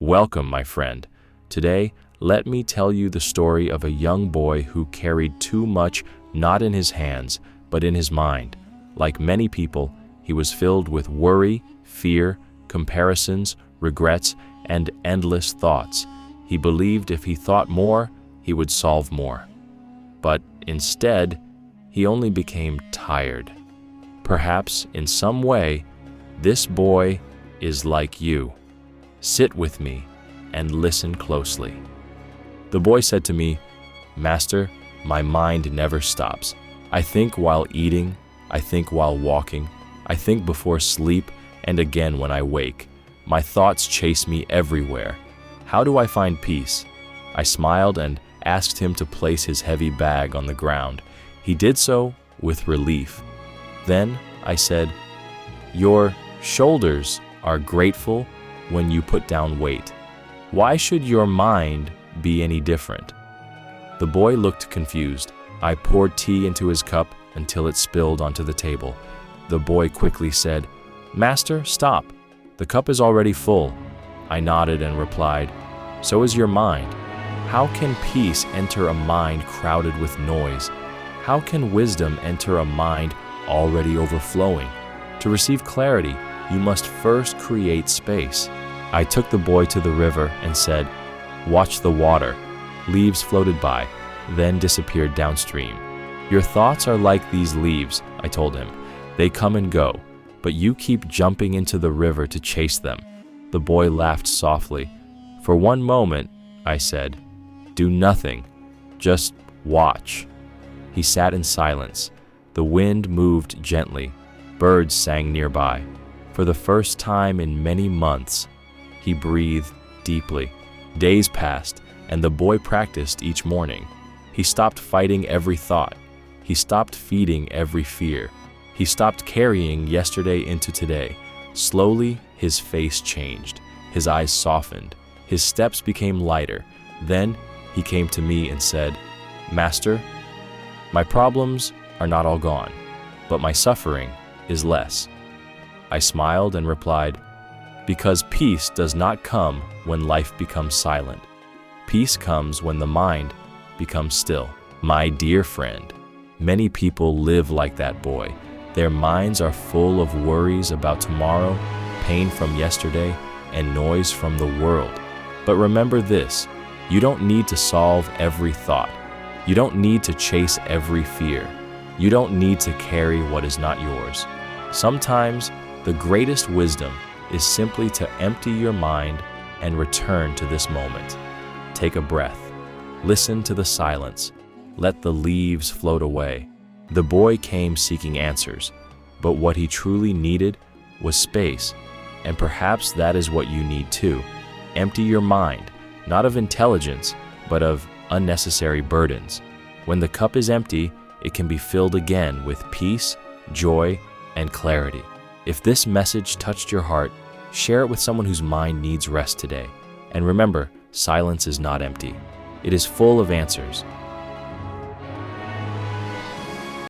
Welcome, my friend. Today, let me tell you the story of a young boy who carried too much not in his hands, but in his mind. Like many people, he was filled with worry, fear, comparisons, regrets, and endless thoughts. He believed if he thought more, he would solve more. But instead, he only became tired. Perhaps, in some way, this boy is like you. Sit with me and listen closely. The boy said to me, "Master, my mind never stops. I think while eating, I think while walking, I think before sleep, and again when I wake. My thoughts chase me everywhere. How do I find peace?" I smiled and asked him to place his heavy bag on the ground. He did so with relief. Then I said, "Your shoulders are grateful when you put down weight. Why should your mind be any different?" The boy looked confused. I poured tea into his cup until it spilled onto the table. The boy quickly said, "Master, stop. The cup is already full." I nodded and replied, "So is your mind. How can peace enter a mind crowded with noise? How can wisdom enter a mind already overflowing? To receive clarity, you must first create space." I took the boy to the river and said, "Watch the water." Leaves floated by, then disappeared downstream. "Your thoughts are like these leaves," I told him. "They come and go, but you keep jumping into the river to chase them." The boy laughed softly. "For one moment," I said, "do nothing, just watch." He sat in silence. The wind moved gently. Birds sang nearby. For the first time in many months, he breathed deeply. Days passed, and the boy practiced each morning. He stopped fighting every thought. He stopped feeding every fear. He stopped carrying yesterday into today. Slowly, his face changed. His eyes softened. His steps became lighter. Then he came to me and said, "Master, my problems are not all gone, but my suffering is less." I smiled and replied, "Because peace does not come when life becomes silent. Peace comes when the mind becomes still." My dear friend, many people live like that boy. Their minds are full of worries about tomorrow, pain from yesterday, and noise from the world. But remember this, you don't need to solve every thought. You don't need to chase every fear. You don't need to carry what is not yours. Sometimes, the greatest wisdom is simply to empty your mind and return to this moment. Take a breath. Listen to the silence. Let the leaves float away. The boy came seeking answers, but what he truly needed was space. And perhaps that is what you need too. Empty your mind, not of intelligence, but of unnecessary burdens. When the cup is empty, it can be filled again with peace, joy, and clarity. If this message touched your heart, share it with someone whose mind needs rest today. And remember, silence is not empty. It is full of answers.